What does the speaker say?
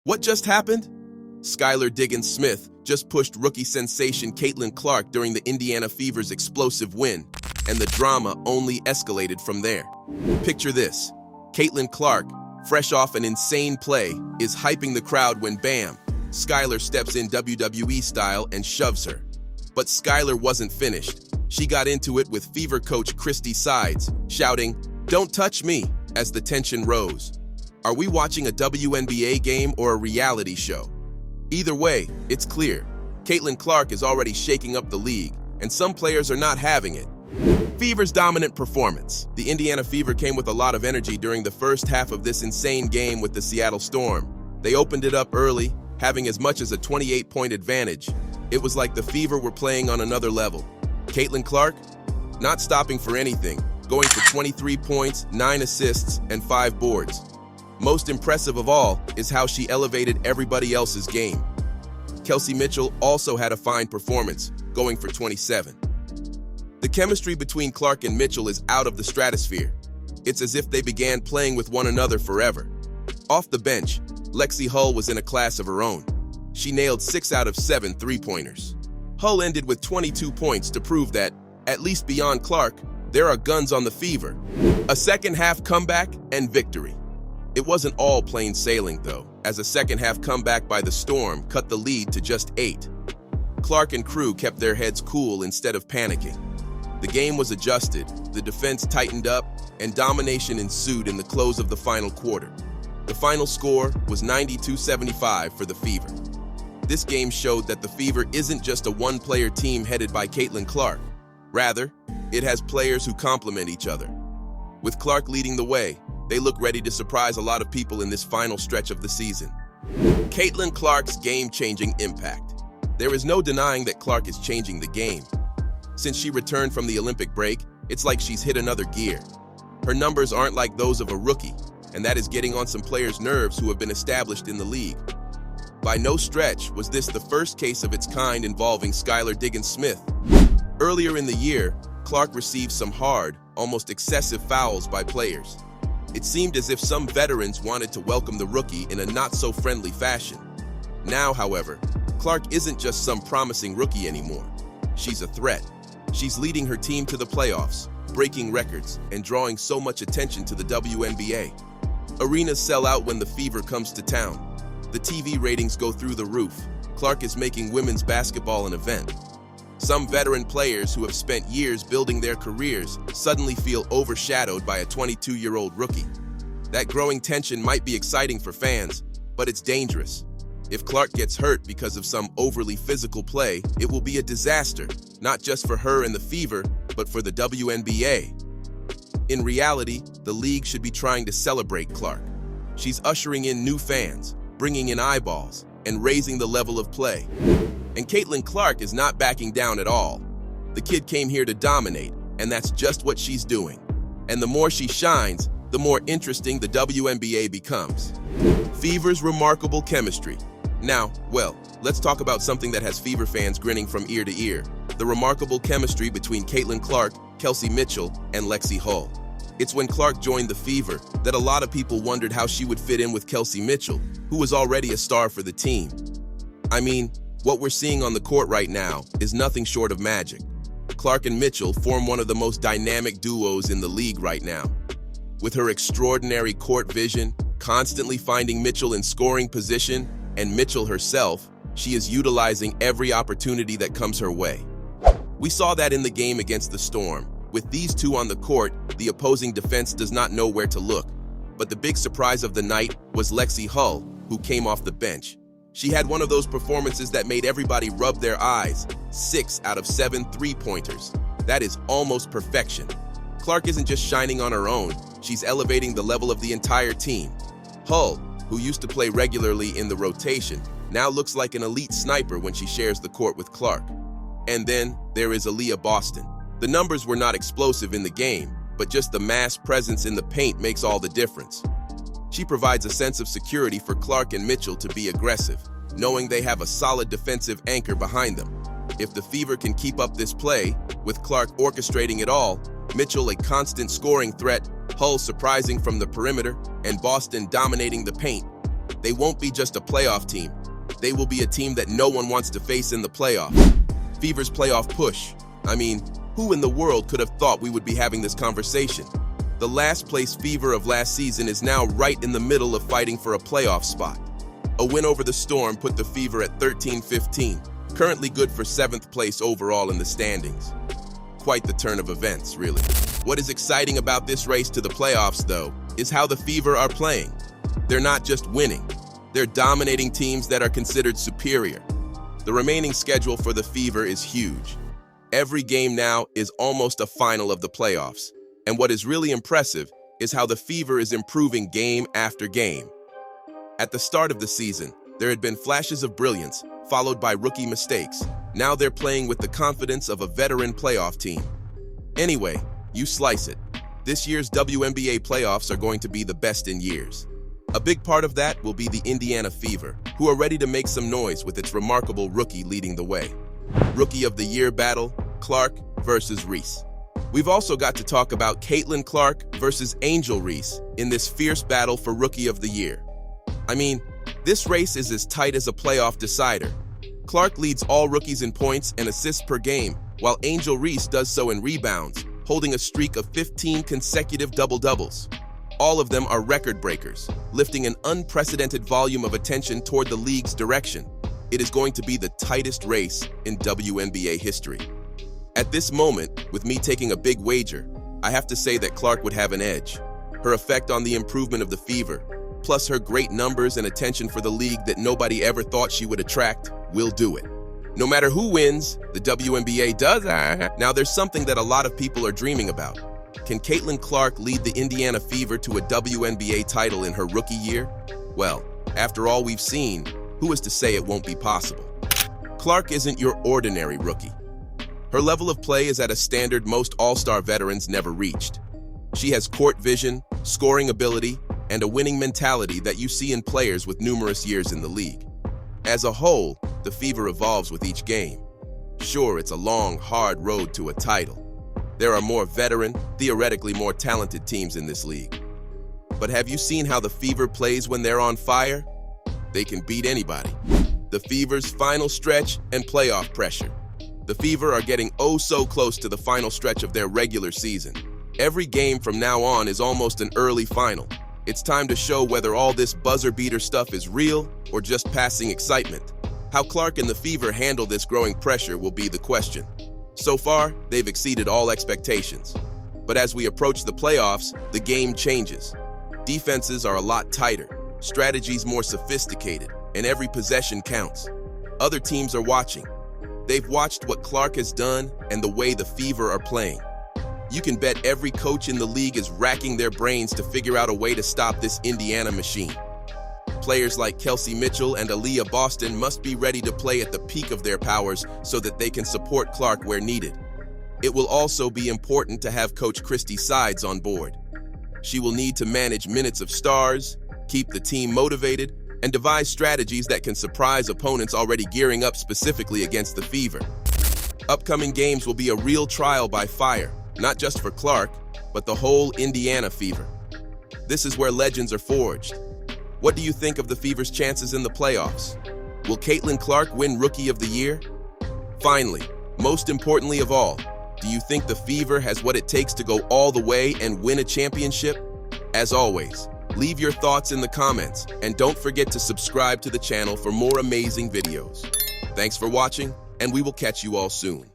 What just happened? Skylar Diggins Smith just pushed rookie sensation Caitlin Clark during the Indiana Fever's explosive win, and the drama only escalated from there. Picture this. Caitlin Clark, fresh off an insane play, is hyping the crowd when bam, Skylar steps in WWE style and shoves her. But Skylar wasn't finished. She got into it with Fever coach Christy Sides, shouting, "Don't touch me," as the tension rose. Are we watching a WNBA game or a reality show? Either way, it's clear. Caitlin Clark is already shaking up the league, and some players are not having it. Fever's dominant performance. The Indiana Fever came with a lot of energy during the first half of this insane game with the Seattle Storm. They opened it up early, having as much as a 28-point advantage. It was like the Fever were playing on another level. Caitlin Clark, not stopping for anything, going for 23 points, 9 assists, and 5 boards. Most impressive of all is how she elevated everybody else's game. Kelsey Mitchell also had a fine performance, going for 27. The chemistry between Clark and Mitchell is out of the stratosphere. It's as if they began playing with one another forever. Off the bench, Lexi Hull was in a class of her own. She nailed 6 out of 7 three-pointers. Hull ended with 22 points to prove that, at least beyond Clark, there are guns on the Fever. A second-half comeback and victory. It wasn't all plain sailing, though, as a second-half comeback by the Storm cut the lead to just 8. Clark and crew kept their heads cool instead of panicking. The game was adjusted, the defense tightened up, and domination ensued in the close of the final quarter. The final score was 92-75 for the Fever. This game showed that the Fever isn't just a one-player team headed by Caitlin Clark. Rather, it has players who complement each other. With Clark leading the way, they look ready to surprise a lot of people in this final stretch of the season. Caitlin Clark's game-changing impact. There is no denying that Clark is changing the game. Since she returned from the Olympic break, it's like she's hit another gear. Her numbers aren't like those of a rookie, and that is getting on some players' nerves who have been established in the league. By no stretch was this the first case of its kind involving Skylar Diggins Smith. Earlier in the year, Clark received some hard, almost excessive fouls by players. It seemed as if some veterans wanted to welcome the rookie in a not-so-friendly fashion. Now, however, Clark isn't just some promising rookie anymore. She's a threat. She's leading her team to the playoffs, breaking records, and drawing so much attention to the WNBA. Arenas sell out when the Fever comes to town. The TV ratings go through the roof. Clark is making women's basketball an event. Some veteran players who have spent years building their careers suddenly feel overshadowed by a 22-year-old rookie. That growing tension might be exciting for fans, but it's dangerous. If Clark gets hurt because of some overly physical play, it will be a disaster, not just for her and the Fever, but for the WNBA. In reality, the league should be trying to celebrate Clark. She's ushering in new fans, bringing in eyeballs, and raising the level of play. And Caitlin Clark is not backing down at all. The kid came here to dominate, and that's just what she's doing. And the more she shines, the more interesting the WNBA becomes. Fever's remarkable chemistry. Now, well, let's talk about something that has Fever fans grinning from ear to ear: the remarkable chemistry between Caitlin Clark, Kelsey Mitchell, and Lexi Hull. It's when Clark joined the Fever that a lot of people wondered how she would fit in with Kelsey Mitchell, who was already a star for the team. I mean, what we're seeing on the court right now is nothing short of magic. Clark and Mitchell form one of the most dynamic duos in the league right now. With her extraordinary court vision, constantly finding Mitchell in scoring position, and Mitchell herself, she is utilizing every opportunity that comes her way. We saw that in the game against the Storm. With these two on the court, the opposing defense does not know where to look. But the big surprise of the night was Lexi Hull, who came off the bench. She had one of those performances that made everybody rub their eyes. 6 out of 7 three-pointers. That is almost perfection. Clark isn't just shining on her own, she's elevating the level of the entire team. Hull, who used to play regularly in the rotation, now looks like an elite sniper when she shares the court with Clark. And then there is Aaliyah Boston. The numbers were not explosive in the game, but just the mass presence in the paint makes all the difference. She provides a sense of security for Clark and Mitchell to be aggressive, knowing they have a solid defensive anchor behind them. If the Fever can keep up this play, with Clark orchestrating it all, Mitchell a constant scoring threat, Hull surprising from the perimeter, and Boston dominating the paint, They won't be just a playoff team. They will be a team that no one wants to face in the playoffs. Fever's playoff push. I mean, who in the world could have thought we would be having this conversation? The last place Fever of last season is now right in the middle of fighting for a playoff spot. A win over the Storm put the Fever at 13-15, currently good for 7th place overall in the standings. Quite the turn of events, really. What is exciting about this race to the playoffs, though, is how the Fever are playing. They're not just winning. They're dominating teams that are considered superior. The remaining schedule for the Fever is huge. Every game now is almost a final of the playoffs. And what is really impressive is how the Fever is improving game after game. At the start of the season, there had been flashes of brilliance, followed by rookie mistakes. Now they're playing with the confidence of a veteran playoff team. Anyway, you slice it. This year's WNBA playoffs are going to be the best in years. A big part of that will be the Indiana Fever, who are ready to make some noise with its remarkable rookie leading the way. Rookie of the Year battle, Clark versus Reese. We've also got to talk about Caitlin Clark versus Angel Reese in this fierce battle for Rookie of the Year. I mean, this race is as tight as a playoff decider. Clark leads all rookies in points and assists per game, while Angel Reese does so in rebounds, holding a streak of 15 consecutive double-doubles. All of them are record breakers, lifting an unprecedented volume of attention toward the league's direction. It is going to be the tightest race in WNBA history. At this moment, with me taking a big wager, I have to say that Clark would have an edge. Her effect on the improvement of the Fever, plus her great numbers and attention for the league that nobody ever thought she would attract, will do it. No matter who wins, the WNBA does. Now there's something that a lot of people are dreaming about. Can Caitlin Clark lead the Indiana Fever to a WNBA title in her rookie year? Well, after all we've seen, who is to say it won't be possible? Clark isn't your ordinary rookie. Her level of play is at a standard most all-star veterans never reached. She has court vision, scoring ability, and a winning mentality that you see in players with numerous years in the league. As a whole, the Fever evolves with each game. Sure, it's a long, hard road to a title. There are more veteran, theoretically more talented teams in this league. But have you seen how the Fever plays when they're on fire? They can beat anybody. The Fever's final stretch and playoff pressure. The Fever are getting oh so close to the final stretch of their regular season. Every game from now on is almost an early final. It's time to show whether all this buzzer-beater stuff is real or just passing excitement. How Clark and the Fever handle this growing pressure will be the question. So far, they've exceeded all expectations. But as we approach the playoffs, the game changes. Defenses are a lot tighter, strategies more sophisticated, and every possession counts. Other teams are watching. They've watched what Clark has done and the way the Fever are playing. You can bet every coach in the league is racking their brains to figure out a way to stop this Indiana machine. Players like Kelsey Mitchell and Aaliyah Boston must be ready to play at the peak of their powers so that they can support Clark where needed. It will also be important to have Coach Christy Sides on board. She will need to manage minutes of stars, keep the team motivated, and devise strategies that can surprise opponents already gearing up specifically against the Fever. Upcoming games will be a real trial by fire, not just for Clark, but the whole Indiana Fever. This is where legends are forged. What do you think of the Fever's chances in the playoffs? Will Caitlin Clark win Rookie of the Year? Finally, most importantly of all, do you think the Fever has what it takes to go all the way and win a championship? As always, leave your thoughts in the comments and don't forget to subscribe to the channel for more amazing videos. Thanks for watching, and we will catch you all soon.